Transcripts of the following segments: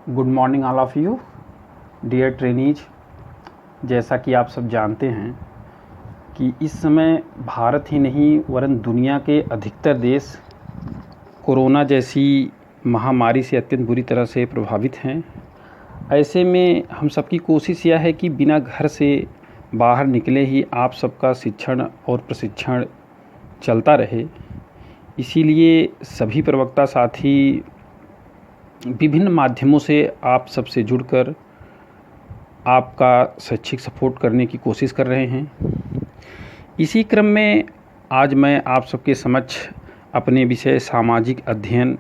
Good morning all of you dear trainees. जैसा कि आप सब जानते हैं कि इस समय भारत ही नहीं वरन दुनिया के अधिकतर देश कोरोना जैसी महामारी से अत्यंत बुरी तरह से प्रभावित हैं। ऐसे में हम सबकी कोशिश यह है कि बिना घर से बाहर निकले ही आप सबका शिक्षण और प्रशिक्षण चलता रहे। इसीलिए सभी प्रवक्ता साथी विभिन्न माध्यमों से आप सबसे जुड़कर आपका शैक्षिक सपोर्ट करने की कोशिश कर रहे हैं। इसी क्रम में आज मैं आप सबके समक्ष अपने विषय सामाजिक अध्ययन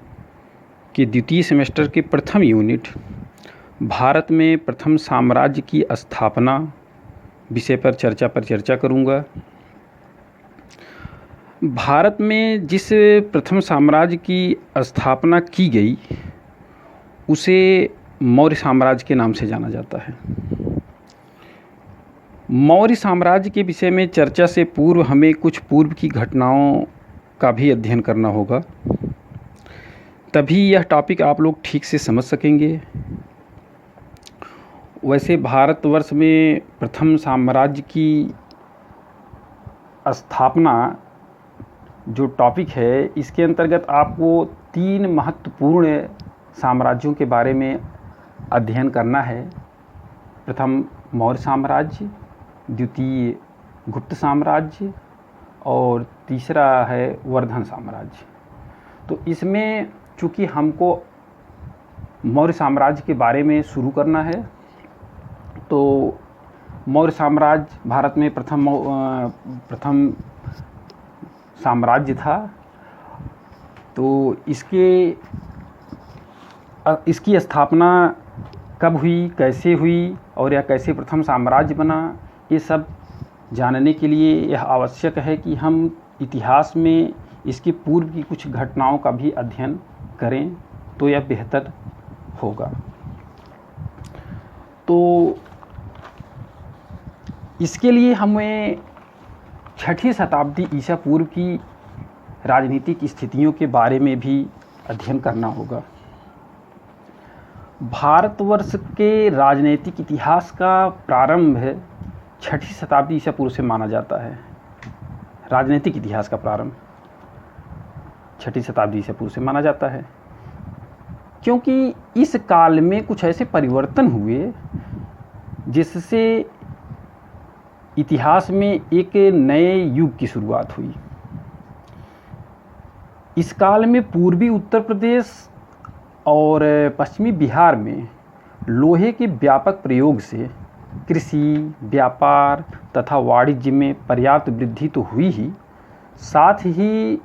के द्वितीय सेमेस्टर के प्रथम यूनिट भारत में प्रथम साम्राज्य की स्थापना विषय पर चर्चा करूंगा। भारत में जिस प्रथम साम्राज्य की स्थापना की गई उसे मौर्य साम्राज्य के नाम से जाना जाता है। मौर्य साम्राज्य के विषय में चर्चा से पूर्व हमें कुछ पूर्व की घटनाओं का भी अध्ययन करना होगा, तभी यह टॉपिक आप लोग ठीक से समझ सकेंगे। वैसे भारतवर्ष में प्रथम साम्राज्य की स्थापना जो टॉपिक है, इसके अंतर्गत आपको 3 महत्वपूर्ण साम्राज्यों के बारे में अध्ययन करना है। प्रथम मौर्य साम्राज्य, द्वितीय गुप्त साम्राज्य और तीसरा है वर्धन साम्राज्य। तो इसमें चूँकि हमको मौर्य साम्राज्य के बारे में शुरू करना है, तो मौर्य साम्राज्य भारत में प्रथम साम्राज्य था। तो इसकी स्थापना कब हुई, कैसे हुई और यह कैसे प्रथम साम्राज्य बना, ये सब जानने के लिए यह आवश्यक है कि हम इतिहास में इसके पूर्व की कुछ घटनाओं का भी अध्ययन करें, तो यह बेहतर होगा। तो इसके लिए हमें 6ठी शताब्दी ईसा पूर्व की राजनीतिक स्थितियों के बारे में भी अध्ययन करना होगा। भारतवर्ष के राजनीतिक इतिहास का प्रारंभ 6ठी शताब्दी ईसा पूर्व से माना जाता है। राजनीतिक इतिहास का प्रारंभ 6ठी शताब्दी ईसा पूर्व से माना जाता है, क्योंकि इस काल में कुछ ऐसे परिवर्तन हुए जिससे इतिहास में एक नए युग की शुरुआत हुई। इस काल में पूर्वी उत्तर प्रदेश और पश्चिमी बिहार में लोहे के व्यापक प्रयोग से कृषि, व्यापार तथा वाणिज्य में पर्याप्त वृद्धि तो हुई ही, साथ ही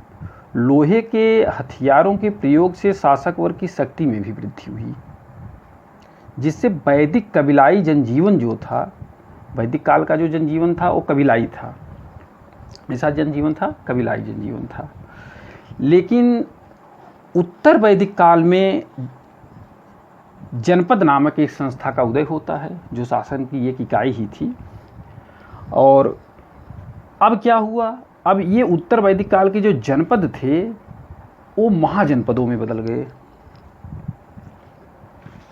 लोहे के हथियारों के प्रयोग से शासक वर्ग की शक्ति में भी वृद्धि हुई, जिससे वैदिक कबीलाई जनजीवन जो था, वैदिक काल का जो जनजीवन था वो कबीलाई था। ऐसा जनजीवन था, कबीलाई जनजीवन था। लेकिन उत्तर वैदिक काल में जनपद नामक एक संस्था का उदय होता है, जो शासन की एक इकाई ही थी। और अब क्या हुआ, अब ये उत्तर वैदिक काल के जो जनपद थे वो महाजनपदों में बदल गए।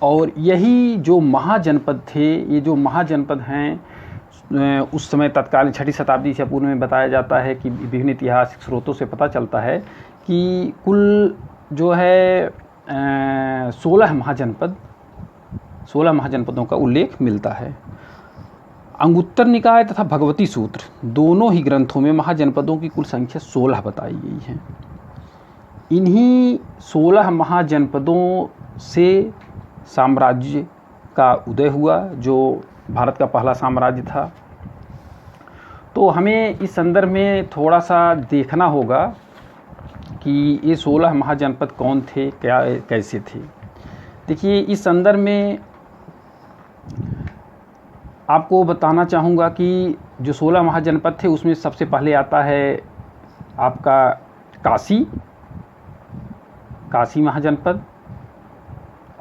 और यही जो महाजनपद थे, ये जो महाजनपद हैं, उस समय तत्कालीन 6ठी शताब्दी ईसा पूर्व में बताया जाता है कि विभिन्न ऐतिहासिक स्रोतों से पता चलता है कि कुल जो है 16 महाजनपदों का उल्लेख मिलता है। अंगुत्तर निकाय तथा भगवती सूत्र दोनों ही ग्रंथों में महाजनपदों की कुल संख्या 16 बताई गई है। इन्हीं 16 महाजनपदों से साम्राज्य का उदय हुआ, जो भारत का पहला साम्राज्य था। तो हमें इस संदर्भ में थोड़ा सा देखना होगा कि ये 16 महाजनपद कौन थे, क्या कैसे थे। देखिए, इस संदर्भ में आपको बताना चाहूँगा कि जो 16 महाजनपद थे उसमें सबसे पहले आता है आपका काशी महाजनपद,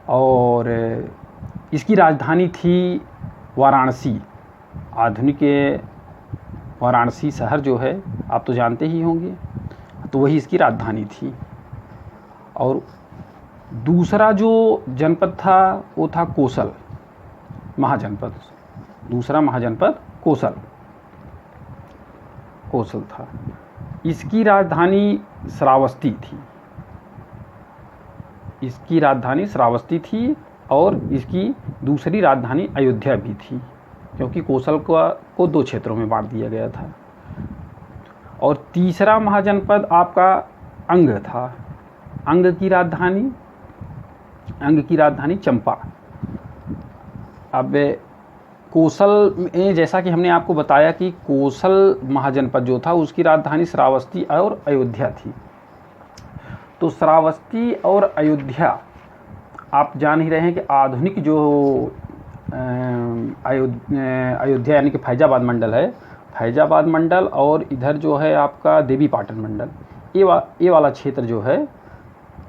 और इसकी राजधानी थी वाराणसी। आधुनिक वाराणसी शहर जो है आप तो जानते ही होंगे, तो वही इसकी राजधानी थी। और दूसरा जो जनपद था वो था कोसल महाजनपद। दूसरा महाजनपद कोसल था। इसकी राजधानी श्रावस्ती थी और इसकी दूसरी राजधानी अयोध्या भी थी, क्योंकि कोसल को 2 क्षेत्रों में बांट दिया गया था। और तीसरा महाजनपद आपका अंग था। अंग की राजधानी चंपा। अब कोसल में जैसा कि हमने आपको बताया कि कोसल महाजनपद जो था उसकी राजधानी श्रावस्ती और अयोध्या थी। तो श्रावस्ती और अयोध्या आप जान ही रहे हैं कि आधुनिक जो अयोध्या यानी कि फैजाबाद मंडल है, फैजाबाद मंडल और इधर जो है आपका देवीपाटन मंडल, ये वाला क्षेत्र जो है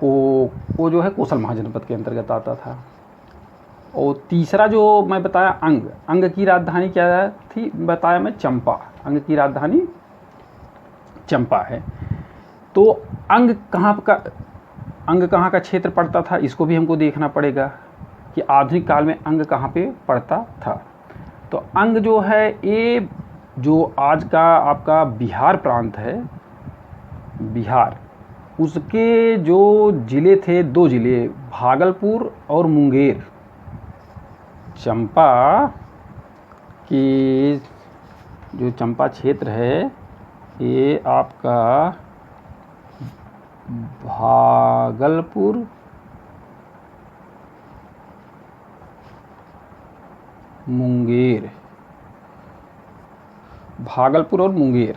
वो जो है कोसल महाजनपद के अंतर्गत आता था। और तीसरा जो मैं बताया अंग की राजधानी क्या थी बताया मैं चंपा। अंग की राजधानी चंपा है। तो अंग कहाँ का क्षेत्र पड़ता था, इसको भी हमको देखना पड़ेगा कि आधुनिक काल में अंग कहाँ पे पड़ता था। तो अंग जो है ये जो आज का आपका बिहार प्रांत है, बिहार, उसके जो ज़िले थे 2 ज़िले भागलपुर और मुंगेर। चंपा की जो चंपा क्षेत्र है ये आपका भागलपुर और मुंगेर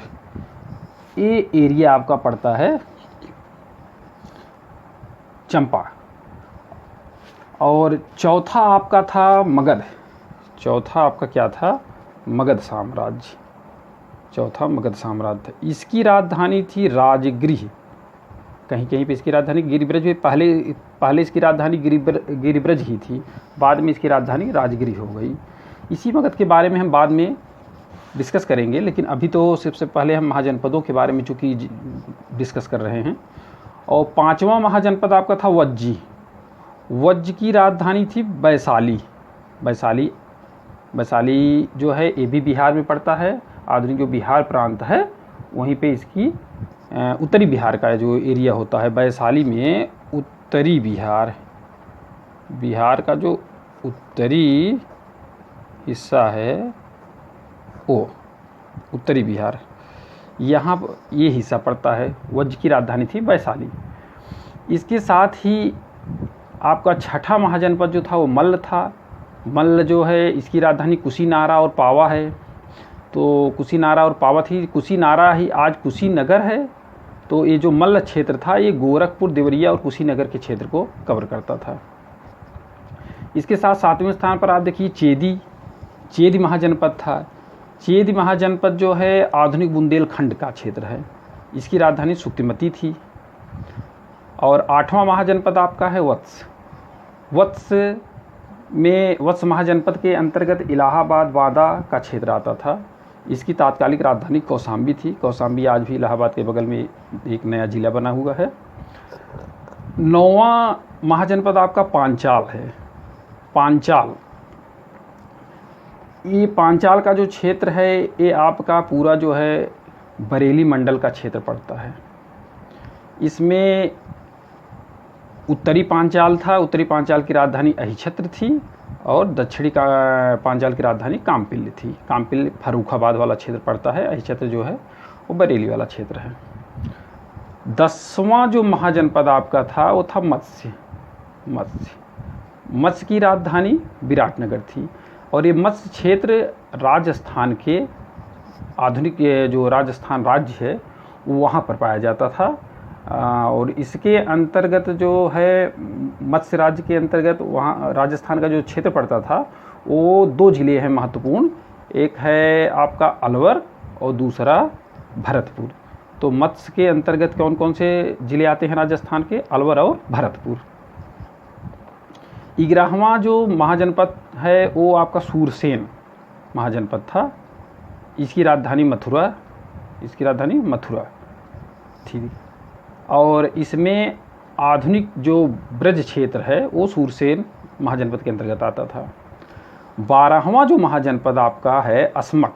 ये एरिया आपका पड़ता है चंपा। और चौथा आपका था मगध। चौथा आपका क्या था? मगध साम्राज्य। चौथा मगध साम्राज्य था। इसकी राजधानी थी राजगृह। कहीं कहीं पे इसकी राजधानी गिरिब्रज में, पहले इसकी राजधानी गिरिब्रज ही थी, बाद में इसकी राजधानी राजगृह हो गई। इसी मगध के बारे में हम बाद में डिस्कस करेंगे, लेकिन अभी तो सबसे पहले हम महाजनपदों के बारे में चूँकि डिस्कस कर रहे हैं। और 5वां महाजनपद आपका था वज्जी। वज्ज की राजधानी थी वैशाली। वैशाली जो है ये भी बिहार में पड़ता है। आधुनिक जो बिहार प्रांत है वहीं पे इसकी उत्तरी बिहार का जो एरिया होता है, वैशाली में उत्तरी बिहार का जो उत्तरी हिस्सा है वो उत्तरी बिहार, यहाँ ये हिस्सा पड़ता है। वज्ज की राजधानी थी वैशाली। इसके साथ ही आपका 6ठा महाजनपद जो था वो मल्ल था। मल्ल जो है इसकी राजधानी कुशीनारा और पावा है। तो कुशीनारा और पावा थी। कुशीनारा ही आज कुशीनगर है। तो ये जो मल्ल क्षेत्र था ये गोरखपुर, देवरिया और कुशीनगर के क्षेत्र को कवर करता था। इसके साथ 7वें स्थान पर आप देखिए चेदी महाजनपद था। चेदी महाजनपद जो है आधुनिक बुंदेलखंड का क्षेत्र है। इसकी राजधानी सुक्तिमती थी। और 8वां महाजनपद आपका है वत्स महाजनपद के अंतर्गत इलाहाबाद वादा का क्षेत्र आता था। इसकी तात्कालिक राजधानी कौशाम्बी थी। कौशाम्बी आज भी इलाहाबाद के बगल में एक नया जिला बना हुआ है। 9वां महाजनपद आपका पांचाल है। ये पांचाल का जो क्षेत्र है ये आपका पूरा जो है बरेली मंडल का क्षेत्र पड़ता है। इसमें उत्तरी पांचाल था। उत्तरी पांचाल की राजधानी अहिछत्र थी और दक्षिणी पांचाल की राजधानी कामपिल्य थी। कामपिल्य फर्रुखाबाद वाला क्षेत्र पड़ता है। अहिछत्र जो है वो बरेली वाला क्षेत्र है। 10वां जो महाजनपद आपका था वो था मत्स्य की राजधानी विराटनगर थी। और ये मत्स्य क्षेत्र राजस्थान के आधुनिक जो राजस्थान राज्य है वहाँ पर पाया जाता था। और इसके अंतर्गत जो है मत्स्य राज्य के अंतर्गत वहाँ राजस्थान का जो क्षेत्र पड़ता था वो 2 ज़िले हैं महत्वपूर्ण। एक है आपका अलवर और दूसरा भरतपुर। तो मत्स्य के अंतर्गत कौन कौन से ज़िले आते हैं राजस्थान के? अलवर और भरतपुर। 11वां जो महाजनपद है वो आपका सूरसेन महाजनपद था। इसकी राजधानी मथुरा थी। और इसमें आधुनिक जो ब्रज क्षेत्र है वो सूरसेन महाजनपद के अंतर्गत आता था। 12वां जो महाजनपद आपका है असमक,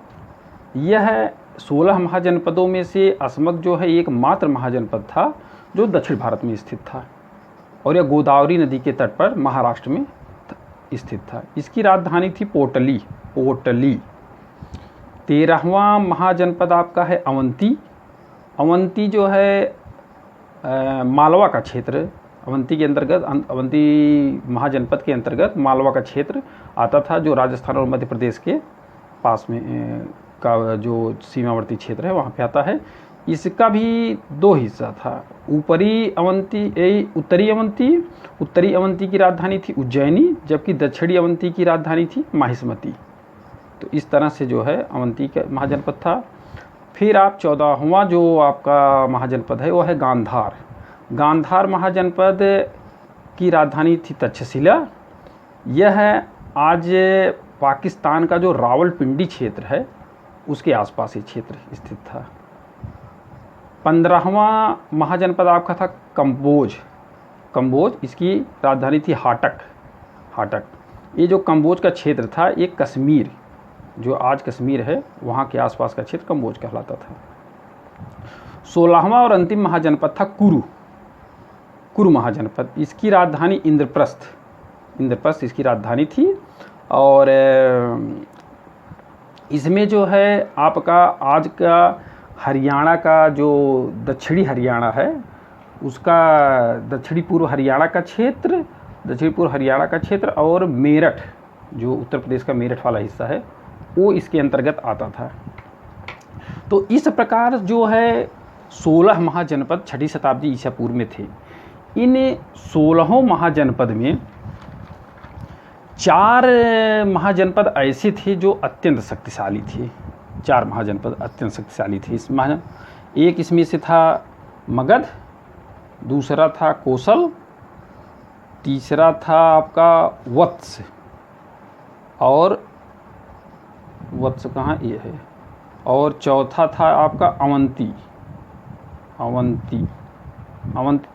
यह 16 महाजनपदों में से असमक जो है एकमात्र महाजनपद था जो दक्षिण भारत में स्थित था और यह गोदावरी नदी के तट पर महाराष्ट्र में स्थित था। इसकी राजधानी थी पोटली। 13वां महाजनपद आपका है अवंती। अवंती जो है मालवा का क्षेत्र, अवंती के अंतर्गत, अवंती महाजनपद के अंतर्गत मालवा का क्षेत्र आता था जो राजस्थान और मध्य प्रदेश के पास में का जो सीमावर्ती क्षेत्र है वहाँ पे आता है। इसका भी 2 हिस्सा था, उत्तरी अवंती की राजधानी थी उज्जैनी, जबकि दक्षिणी अवंती की राजधानी थी माहिष्मती। तो इस तरह से जो है अवंती का महाजनपद था। फिर आप 14वां जो आपका महाजनपद है वो है गांधार। गांधार महाजनपद की राजधानी थी तक्षशिला। यह आज पाकिस्तान का जो रावलपिंडी क्षेत्र है उसके आसपास ये क्षेत्र स्थित था। 15वां महाजनपद आपका था कंबोज। इसकी राजधानी थी हाटक। ये जो कंबोज का क्षेत्र था ये कश्मीर, जो आज कश्मीर है वहाँ के आसपास का क्षेत्र कंबोज कहलाता था। 16वां और अंतिम महाजनपद था कुरु महाजनपद। इसकी राजधानी इंद्रप्रस्थ इसकी राजधानी थी और इसमें जो है आपका आज का हरियाणा का जो दक्षिणी हरियाणा है उसका दक्षिणी पूर्व हरियाणा का क्षेत्र और मेरठ जो उत्तर प्रदेश का मेरठ वाला हिस्सा है वो इसके अंतर्गत आता था। तो इस प्रकार जो है 16 महाजनपद 6वीं शताब्दी ईसा पूर्व में थे। इन 16 महाजनपद में 4 महाजनपद ऐसे थे जो अत्यंत शक्तिशाली थे। 4 महाजनपद अत्यंत शक्तिशाली थे। एक इसमें से था मगध, दूसरा था कोसल, तीसरा था आपका वत्स, और वत्स कहाँ ये है, और चौथा था आपका अवंती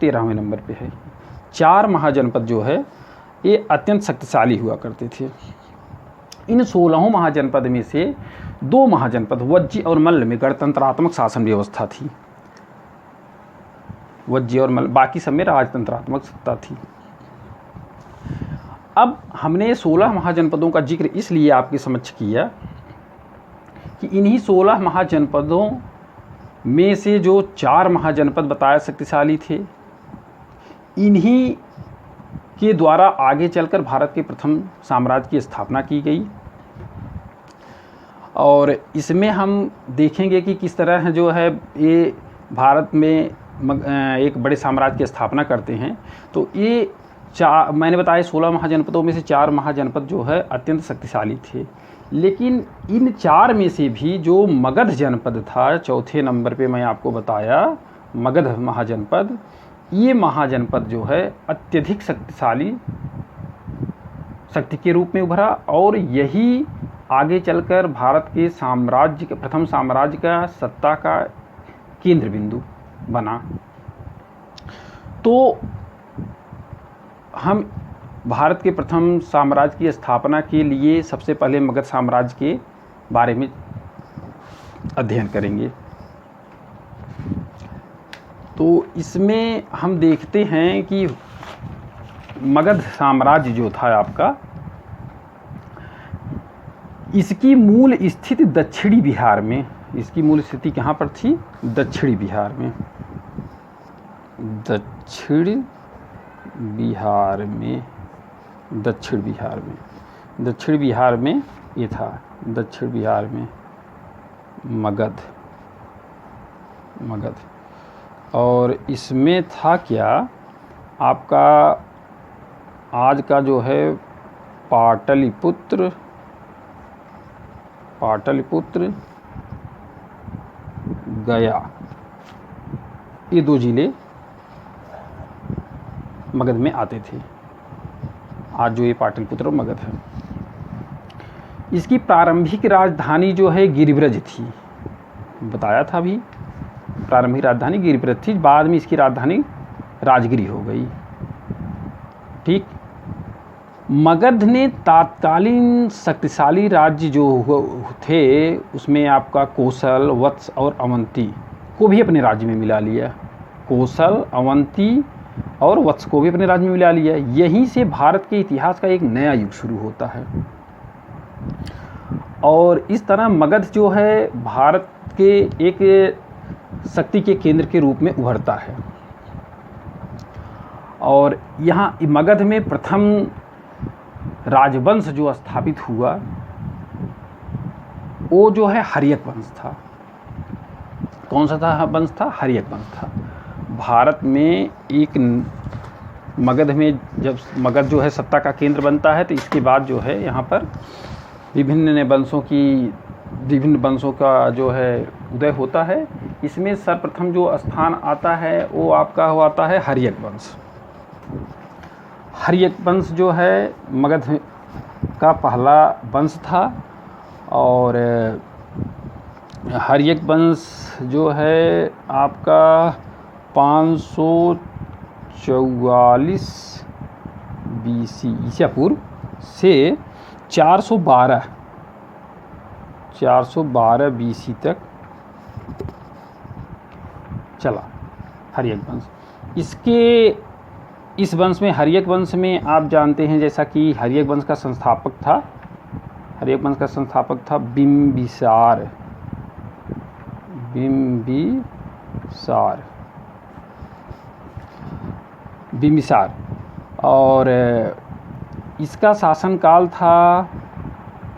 13वें नंबर पे है। 4 महाजनपद जो है ये अत्यंत शक्तिशाली हुआ करते थे। इन 16 महाजनपद में से 2 महाजनपद वज्जी और मल्ल में गणतंत्रात्मक शासन व्यवस्था थी। वज्जी और मल्ल, बाकी सब में राजतंत्रात्मक सत्ता थी। अब हमने 16 महाजनपदों का जिक्र इसलिए आपके समक्ष किया कि इन्हीं 16 महाजनपदों में से जो 4 महाजनपद बताए शक्तिशाली थे, इन्हीं के द्वारा आगे चलकर भारत के प्रथम साम्राज्य की स्थापना की गई। और इसमें हम देखेंगे कि किस तरह जो है ये भारत में एक बड़े साम्राज्य की स्थापना करते हैं। तो ये मैंने बताया 16 महाजनपदों में से 4 महाजनपद जो है अत्यंत शक्तिशाली थे। लेकिन इन 4 में से भी जो मगध जनपद था, चौथे नंबर पे मैं आपको बताया मगध महाजनपद, ये महाजनपद जो है अत्यधिक शक्तिशाली शक्ति के रूप में उभरा और यही आगे चलकर भारत के प्रथम साम्राज्य का सत्ता का केंद्र बिंदु बना। तो हम भारत के प्रथम साम्राज्य की स्थापना के लिए सबसे पहले मगध साम्राज्य के बारे में अध्ययन करेंगे। तो इसमें हम देखते हैं कि मगध साम्राज्य जो था आपका, इसकी मूल स्थिति दक्षिणी बिहार में, इसकी मूल स्थिति कहाँ पर थी? दक्षिणी बिहार में। दक्षिण बिहार में ये था, दक्षिण बिहार में मगध। और इसमें था क्या आपका आज का जो है पाटलिपुत्र, गया, ये 2 जिले मगध में आते थे। आज जो ये पाटलिपुत्र और मगध है, इसकी प्रारंभिक राजधानी जो है गिरिब्रज थी, बताया था अभी। प्रारंभिक राजधानी गिरिब्रज थी, बाद में इसकी राजधानी राजगिरी हो गई। ठीक। मगध ने तात्कालीन शक्तिशाली राज्य जो थे उसमें आपका कोसल, वत्स और अवंती को भी अपने राज्य में मिला लिया। कोसल, अवंती और वत्स को भी अपने राज्य में मिला लिया। यहीं से भारत के इतिहास का एक नया युग शुरू होता है। और इस तरह मगध जो है भारत के एक शक्ति के केंद्र के रूप में उभरता है। और यहाँ मगध में प्रथम राजवंश जो स्थापित हुआ वो जो है हर्यक वंश था। कौन सा था वंश था? हर्यक वंश था। भारत में एक मगध में जब मगध जो है सत्ता का केंद्र बनता है तो इसके बाद जो है यहाँ पर विभिन्न वंशों का जो है उदय होता है। इसमें सर्वप्रथम जो स्थान आता है वो आपका हो आता है हर्यक वंश। हर्यक वंश जो है मगध का पहला वंश था। और हर्यक वंश जो है आपका 544 BC ईसा पूर्व से 412 BC तक चला हर्यक वंश। इस वंश में हर्यक वंश में आप जानते हैं जैसा कि हर्यक वंश का संस्थापक था बिंबिसार। और इसका शासनकाल था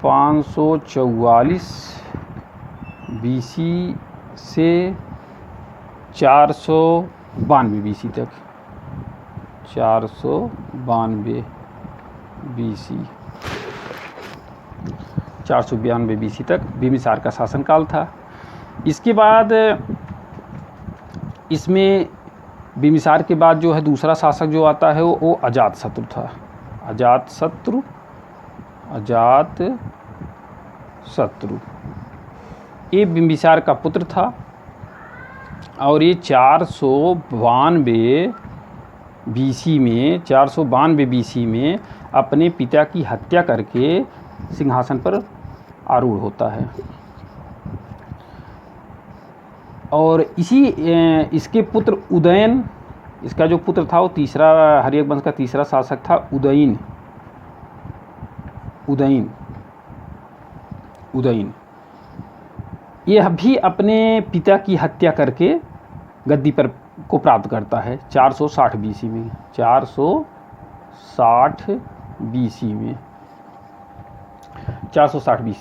544 BC से 492 BC तक। 492 BC तक बिंबिसार का शासनकाल था। इसके बाद इसमें बिंबिसार के बाद जो है दूसरा शासक जो आता है वो अजातशत्रु था। अजातशत्रु ये बिंबिसार का पुत्र था। और ये 492 BC में अपने पिता की हत्या करके सिंहासन पर आरूढ़ होता है। और इसके पुत्र उदयन, इसका जो पुत्र था वो तीसरा हर्यक वंश का तीसरा शासक था उदयन। यह भी अपने पिता की हत्या करके गद्दी पर को प्राप्त करता है 460 BC में। 460 BC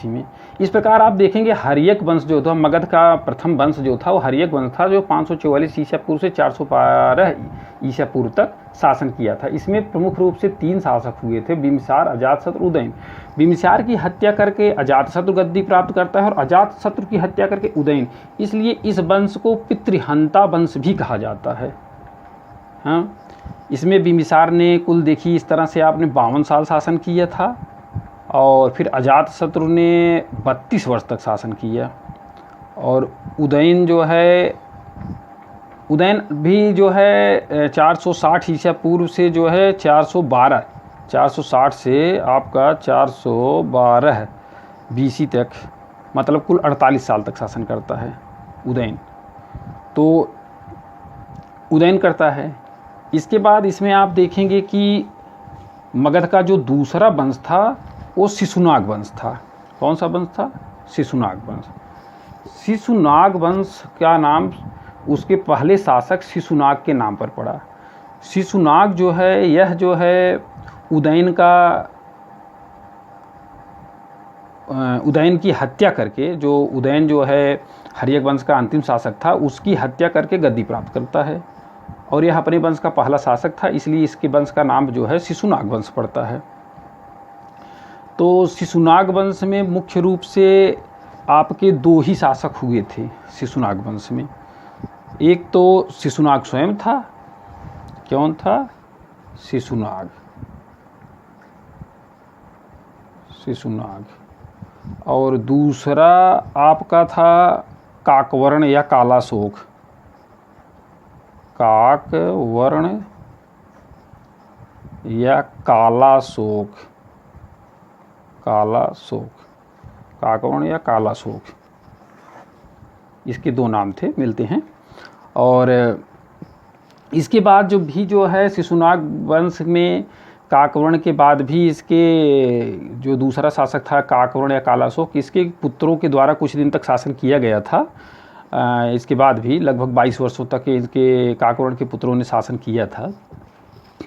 में। इस प्रकार आप देखेंगे हर्यक वंश जो था मगध का प्रथम वंश जो था वो हर्यक वंश था जो 544 ईसा पूर्व से 412 ईसा पूर्व तक शासन किया था। इसमें प्रमुख रूप से 3 शासक हुए थे, बिंबिसार, अजातशत्रु, उदयन। बिंबिसार की हत्या करके अजातशत्रु गद्दी प्राप्त करता है और अजातशत्रु की हत्या करके उदयन। इसलिए इस वंश को पितृहंता वंश भी कहा जाता है। हाँ, इसमें बिंबिसार ने कुल देखिए इस तरह से आपने 52 साल शासन किया था। और फिर अजातशत्रु ने 32 वर्ष तक शासन किया। और उदयन भी जो है 460 ईसा पूर्व से जो है 460 से आपका 412 BC तक, मतलब कुल 48 साल तक शासन करता है उदयन। तो उदयन करता है। इसके बाद इसमें आप देखेंगे कि मगध का जो दूसरा वंश था वो शिशुनाग वंश था। कौन सा वंश था? शिशुनाग वंश। शिशुनाग वंश का नाम उसके पहले शासक शिशुनाग के नाम पर पड़ा। शिशुनाग जो है यह जो है उदयन की हत्या करके, जो उदयन जो है हर्यक वंश का अंतिम शासक था उसकी हत्या करके गद्दी प्राप्त करता है। और यह अपने वंश का पहला शासक था, इसलिए इसके वंश का नाम जो है शिशुनाग वंश पड़ता है। तो शिशुनाग वंश में मुख्य रूप से आपके 2 ही शासक हुए थे शिशुनाग वंश में। एक तो शिशुनाग स्वयं था। कौन था? शिशुनाग। और दूसरा आपका था काकवर्ण या कालाशोक। काकवर्ण या कालाशोक, कालाशोक, काकवर्ण या कालाशोक, इसके दो नाम थे, मिलते हैं। और इसके बाद जो है शिशुनाग वंश में काकवर्ण के बाद भी इसके जो दूसरा शासक था काकवर्ण या कालाशोक, इसके पुत्रों के द्वारा कुछ दिन तक शासन किया गया था। इसके बाद भी लगभग 22 वर्षों तक इनके काकवर्ण के पुत्रों ने शासन किया था।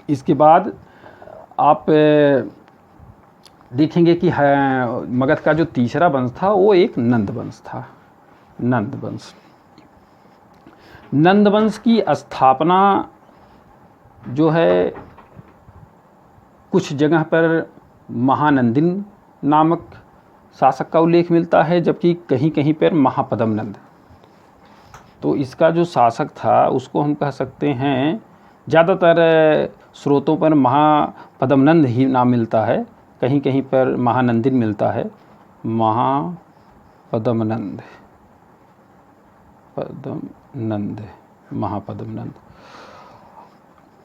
इसके बाद आप देखेंगे कि मगध का जो तीसरा वंश था वो एक नंद वंश था। नंद वंश, नंद वंश की स्थापना जो है कुछ जगह पर महानंदिन नामक शासक का उल्लेख मिलता है, जबकि कहीं कहीं पर महापद्म नंद। तो इसका जो शासक था उसको हम कह सकते हैं, ज़्यादातर स्रोतों पर महापद्म नंद ही नाम मिलता है, कहीं कहीं पर महानंदिन मिलता है। महापद्म नंद, पद्म नंद, महापद्म नंद,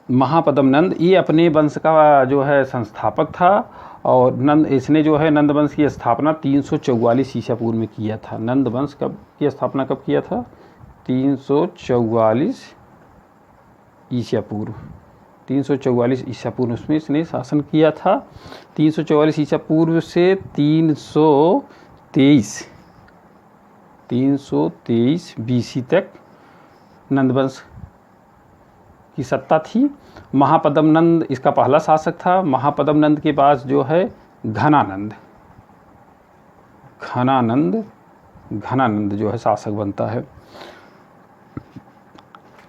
महापद्म नंद ये अपने वंश का जो है संस्थापक था। और इसने जो है नंद वंश की स्थापना 344 ईसा पूर्व में किया था। नंद वंश की स्थापना कब किया था? 344 ईसा पूर्व, 344 ईसा पूर्व उसमें इसने शासन किया था। 344 ईसा पूर्व से 323 BC तक नंदवंश की सत्ता थी। महापद्म नंद इसका पहला शासक था। महापद्म नंद के पास जो है घनानंद जो है शासक बनता है।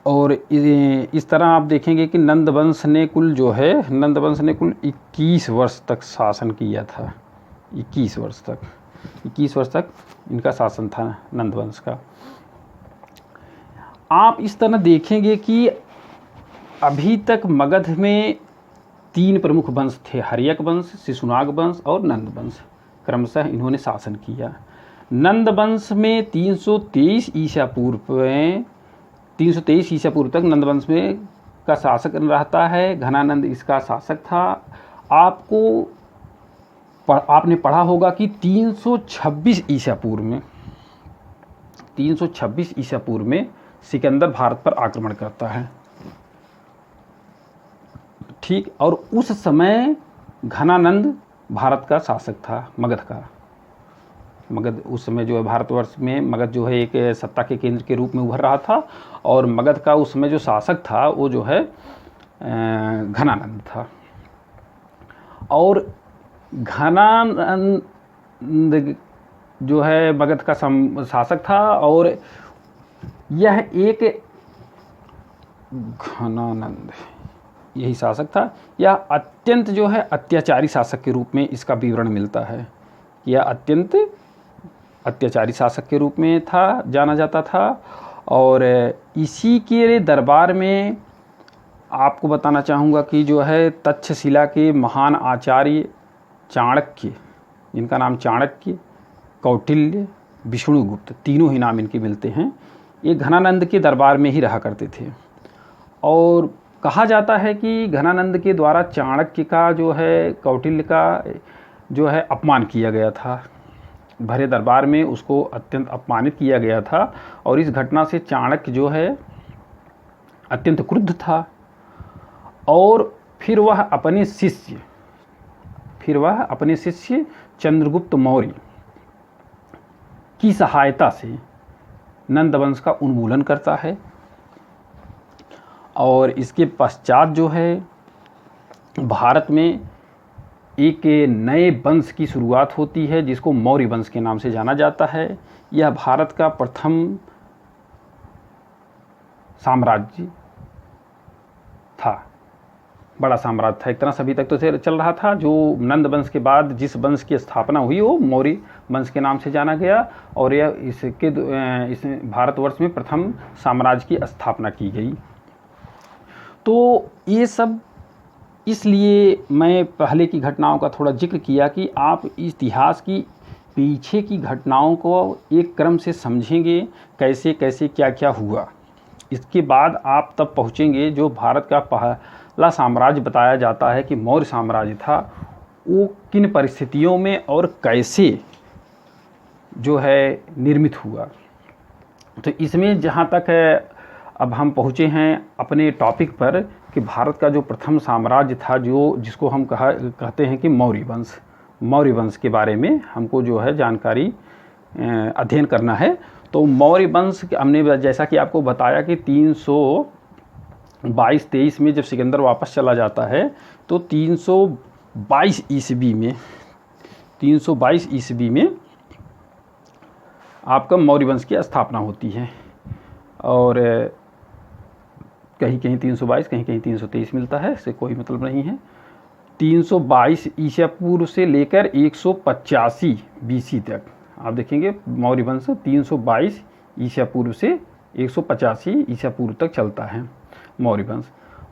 और इस तरह आप देखेंगे कि नंदवंश ने कुल 21 वर्ष तक शासन किया था। 21 वर्ष तक इनका शासन था नंदवंश का। आप इस तरह देखेंगे कि अभी तक मगध में 3 प्रमुख वंश थे, हर्यक वंश, शिशुनाग वंश और नंद वंश। क्रमशः इन्होंने शासन किया। नंद वंश में 323 ईसा पूर्व तक नंद वंश में का शासक रहता है। घनानंद इसका शासक था। आपने पढ़ा होगा कि 326 ईसा पूर्व में सिकंदर भारत पर आक्रमण करता है, ठीक। और उस समय घनानंद भारत का शासक था, मगध उस समय जो है भारतवर्ष में मगध जो है एक सत्ता के केंद्र के रूप में उभर रहा था। और मगध का उस समय जो शासक था वो जो है घनानंद था। और घनानंद जो है मगध का शासक था। और यह एक घनानंद यही शासक था। यह अत्यंत जो है अत्याचारी शासक के रूप में इसका विवरण मिलता है। यह अत्यंत अत्याचारी शासक के रूप में जाना जाता था। और इसी के दरबार में आपको बताना चाहूँगा कि जो है तक्षशिला के महान आचार्य चाणक्य, इनका नाम चाणक्य, कौटिल्य, विष्णुगुप्त, तीनों ही नाम इनके मिलते हैं। ये घनानंद के दरबार में ही रहा करते थे। और कहा जाता है कि घनानंद के द्वारा चाणक्य का जो है, कौटिल्य का जो है अपमान किया गया था। भरे दरबार में उसको अत्यंत अपमानित किया गया था। और इस घटना से चाणक्य जो है अत्यंत क्रुद्ध था। और फिर वह अपने शिष्य चंद्रगुप्त मौर्य की सहायता से नंदवंश का उन्मूलन करता है। और इसके पश्चात जो है भारत में एक नए वंश की शुरुआत होती है जिसको मौर्य वंश के नाम से जाना जाता है। यह भारत का प्रथम साम्राज्य था, बड़ा साम्राज्य था। एक तरह से अभी तक तो चल रहा था। जो नंद वंश के बाद जिस वंश की स्थापना हुई वो मौर्य वंश के नाम से जाना गया। और यह इस भारतवर्ष में प्रथम साम्राज्य की स्थापना की गई। तो ये सब इसलिए मैं पहले की घटनाओं का थोड़ा जिक्र किया कि आप इतिहास की पीछे की घटनाओं को एक क्रम से समझेंगे, कैसे कैसे क्या क्या हुआ। इसके बाद आप तब पहुँचेंगे जो भारत का पहला साम्राज्य बताया जाता है कि मौर्य साम्राज्य था, वो किन परिस्थितियों में और कैसे जो है निर्मित हुआ। तो इसमें जहाँ तक है, अब हम पहुँचे हैं अपने टॉपिक पर कि भारत का जो प्रथम साम्राज्य था, जो जिसको हम कहते हैं कि मौर्य वंश के बारे में हमको जो है जानकारी अध्ययन करना है। तो मौर्य वंश हमने जैसा कि आपको बताया कि 322-23 में जब सिकंदर वापस चला जाता है तो 322 ईस्वी में आपका मौर्य वंश की स्थापना होती है। और कहीं कहीं 322, कहीं कहीं 323 मिलता है, इससे कोई मतलब नहीं है। 322 ईसा पूर्व से लेकर 185 बीसी तक आप देखेंगे मौर्य वंश 322 ईसा पूर्व से 185 ईसा पूर्व तक चलता है मौर्य वंश।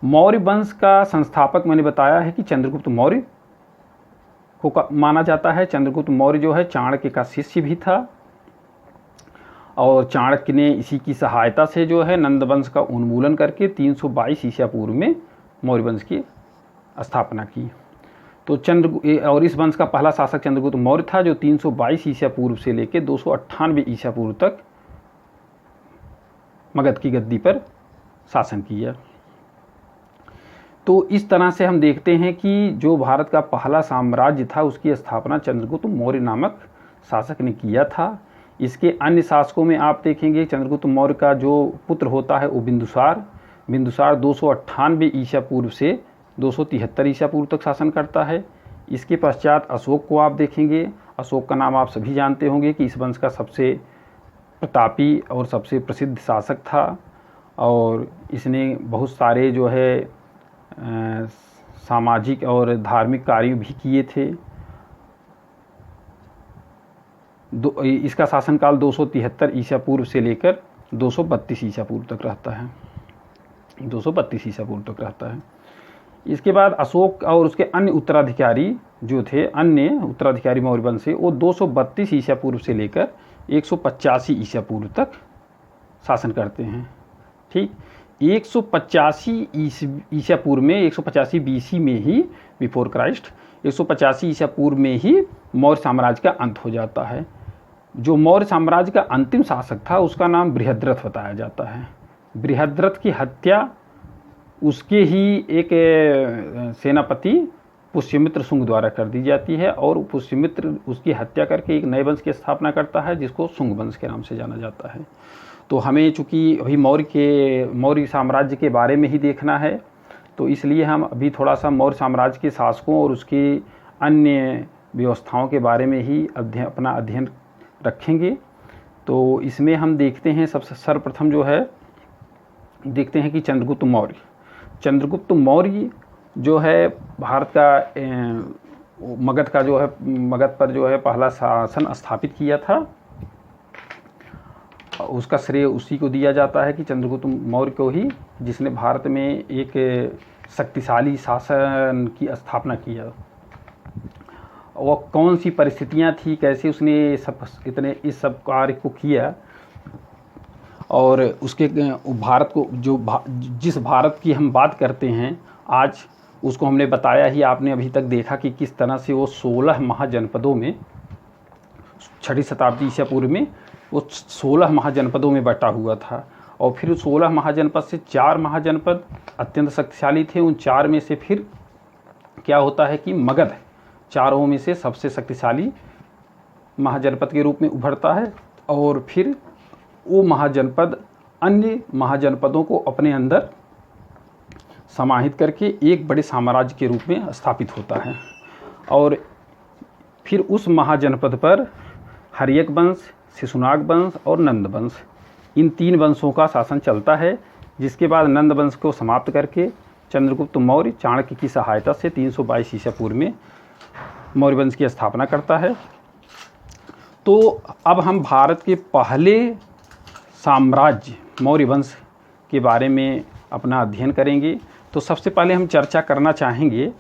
मौर्य वंश का संस्थापक मैंने बताया है कि चंद्रगुप्त मौर्य को माना जाता है। चंद्रगुप्त मौर्य जो है चाणक्य का शिष्य भी था और चाणक्य ने इसी की सहायता से जो है नंद वंश का उन्मूलन करके 322 ईसा पूर्व में मौर्य वंश की स्थापना की। तो और इस वंश का पहला शासक चंद्रगुप्त मौर्य था, जो 322 ईसा पूर्व से लेकर 298 ईसा पूर्व तक मगध की गद्दी पर शासन किया। तो इस तरह से हम देखते हैं कि जो भारत का पहला साम्राज्य था उसकी स्थापना चंद्रगुप्त मौर्य नामक शासक ने किया था। इसके अन्य शासकों में आप देखेंगे चंद्रगुप्त मौर्य का जो पुत्र होता है वो बिंदुसार 298 ईसा पूर्व से 273 ईसा पूर्व तक शासन करता है। इसके पश्चात अशोक को आप देखेंगे। अशोक का नाम आप सभी जानते होंगे कि इस वंश का सबसे प्रतापी और सबसे प्रसिद्ध शासक था और इसने बहुत सारे जो है सामाजिक और धार्मिक कार्य भी किए थे। इसका शासनकाल 273 ईसा पूर्व से लेकर 232 ईसा पूर्व तक रहता है। 232 ईसा पूर्व तक रहता है। इसके बाद अशोक और उसके अन्य उत्तराधिकारी जो थे, अन्य उत्तराधिकारी मौर्य वंश से, वो 232 ईसा पूर्व से लेकर 185 ईसा पूर्व तक शासन करते हैं। ठीक, 185 ईसा पूर्व में 185 बीसी में ही बिफोर क्राइस्ट 185 ईसा पूर्व में ही मौर्य साम्राज्य का अंत हो जाता है। जो मौर्य साम्राज्य का अंतिम शासक था उसका नाम बृहद्रथ बताया जाता है। बृहद्रथ की हत्या उसके ही एक सेनापति पुष्यमित्र शुंग द्वारा कर दी जाती है और पुष्यमित्र उसकी हत्या करके एक नए वंश की स्थापना करता है जिसको शुंग वंश के नाम से जाना जाता है। तो हमें चूँकि अभी मौर्य साम्राज्य के बारे में ही देखना है तो इसलिए हम अभी थोड़ा सा मौर्य साम्राज्य के शासकों और उसकी अन्य व्यवस्थाओं के बारे में ही अपना अध्ययन रखेंगे। तो इसमें हम देखते हैं सबसे सर्वप्रथम जो है देखते हैं कि चंद्रगुप्त मौर्य जो है भारत का मगध पर जो है पहला शासन स्थापित किया था। उसका श्रेय उसी को दिया जाता है कि चंद्रगुप्त मौर्य को ही, जिसने भारत में एक शक्तिशाली शासन की स्थापना किया। वो कौन सी परिस्थितियां थी, कैसे उसने इस सब कार्य को किया और उसके भारत को जिस भारत की हम बात करते हैं आज, उसको हमने बताया ही। आपने अभी तक देखा कि किस तरह से वो 16 महाजनपदों में 6वीं शताब्दी ईसा पूर्व में वो 16 महाजनपदों में बटा हुआ था और फिर 16 महाजनपद से 4 महाजनपद अत्यंत शक्तिशाली थे। उन 4 में से फिर क्या होता है कि मगध चारों में से सबसे शक्तिशाली महाजनपद के रूप में उभरता है और फिर वो महाजनपद अन्य महाजनपदों को अपने अंदर समाहित करके एक बड़े साम्राज्य के रूप में स्थापित होता है। और फिर उस महाजनपद पर हर्यक वंश, शिशुनाग वंश और नंद वंश, इन 3 वंशों का शासन चलता है। जिसके बाद नंद वंश को समाप्त करके चंद्रगुप्त मौर्य चाणक्य की सहायता से 322 ईसा पूर्व में मौर्य वंश की स्थापना करता है। तो अब हम भारत के पहले साम्राज्य मौर्य वंश के बारे में अपना अध्ययन करेंगे। तो सबसे पहले हम चर्चा करना चाहेंगे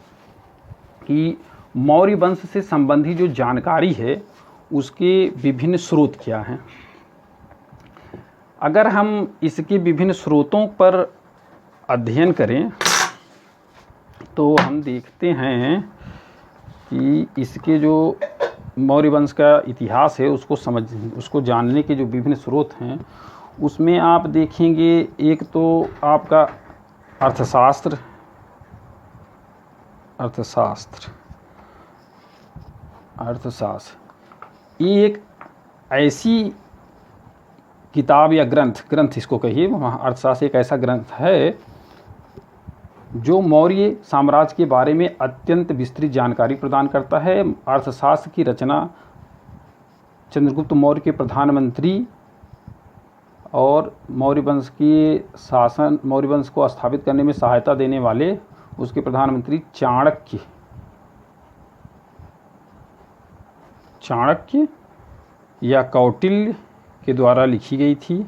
कि मौर्य वंश से संबंधी जो जानकारी है उसके विभिन्न स्रोत क्या हैं। अगर हम इसके विभिन्न स्रोतों पर अध्ययन करें तो हम देखते हैं कि इसके जो मौर्य वंश का इतिहास है उसको जानने के जो विभिन्न स्रोत हैं उसमें आप देखेंगे, एक तो आपका अर्थशास्त्र ये एक ऐसी किताब या ग्रंथ इसको कहिए, अर्थशास्त्र एक ऐसा ग्रंथ है जो मौर्य साम्राज्य के बारे में अत्यंत विस्तृत जानकारी प्रदान करता है। अर्थशास्त्र की रचना चंद्रगुप्त मौर्य के प्रधानमंत्री और मौर्य वंश को स्थापित करने में सहायता देने वाले उसके प्रधानमंत्री चाणक्य या कौटिल्य के द्वारा लिखी गई थी।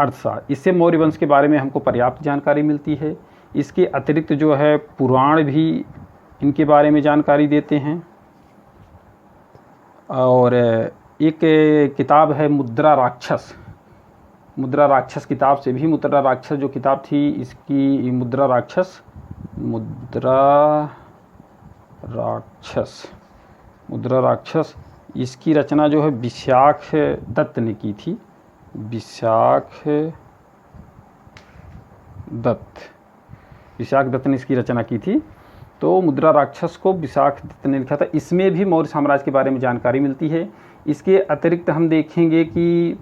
अर्थशास्त्र, इससे मौर्य वंश के बारे में हमको पर्याप्त जानकारी मिलती है। इसके अतिरिक्त जो है पुराण भी इनके बारे में जानकारी देते हैं। और एक किताब है मुद्रा राक्षस किताब से भी, मुद्रा राक्षस जो किताब थी इसकी, मुद्रा राक्षस इसकी रचना जो है विशाख दत्त ने की थी। विशाख दत्त ने इसकी रचना की थी। तो मुद्रा राक्षस को विशाख दत्त ने लिखा था। इसमें भी मौर्य साम्राज्य के बारे में जानकारी मिलती है। इसके अतिरिक्त हम देखेंगे कि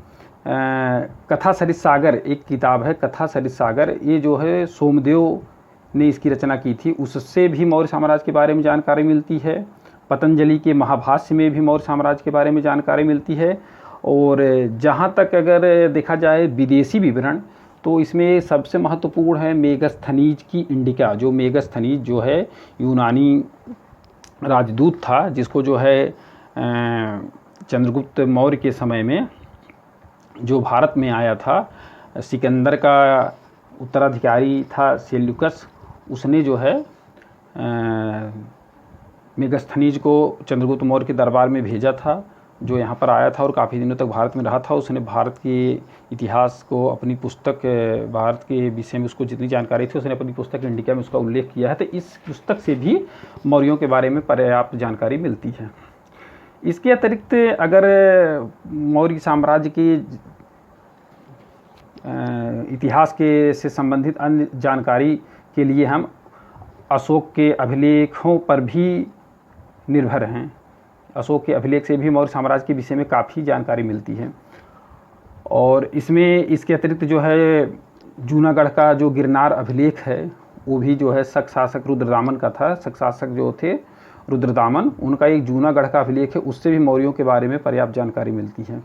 कथा सरित सागर एक किताब है, कथा सरित सागर, ये जो है सोमदेव ने इसकी रचना की थी, उससे भी मौर्य साम्राज्य के बारे में जानकारी मिलती है। पतंजलि के महाभाष्य में भी मौर्य साम्राज्य के बारे में जानकारी मिलती है। और जहाँ तक अगर देखा जाए विदेशी विवरण, तो इसमें सबसे महत्वपूर्ण है मेगस्थनीज की इंडिका। जो मेगस्थनीज जो है यूनानी राजदूत था, जिसको जो है चंद्रगुप्त मौर्य के समय में जो भारत में आया था, सिकंदर का उत्तराधिकारी था सेल्यूकस, उसने जो है मेगस्थनीज को चंद्रगुप्त मौर्य के दरबार में भेजा था, जो यहाँ पर आया था और काफ़ी दिनों तक भारत में रहा था। उसने भारत के इतिहास को अपनी पुस्तक, भारत के विषय में उसको जितनी जानकारी थी उसने अपनी पुस्तक इंडिका में उसका उल्लेख किया है। तो इस पुस्तक से भी मौर्यों के बारे में पर्याप्त जानकारी मिलती है। इसके अतिरिक्त अगर मौर्य साम्राज्य के इतिहास के से संबंधित अन्य जानकारी के लिए हम अशोक के अभिलेखों पर भी निर्भर हैं। अशोक के अभिलेख से भी मौर्य साम्राज्य के विषय में काफ़ी जानकारी मिलती है। और इसमें इसके अतिरिक्त जो है जूनागढ़ का जो गिरनार अभिलेख है वो भी जो है शक शासक रुद्रदामन का था। शक शासक जो थे रुद्रदामन, उनका एक जूनागढ़ का अभिलेख है, उससे भी मौर्यों के बारे में पर्याप्त जानकारी मिलती है।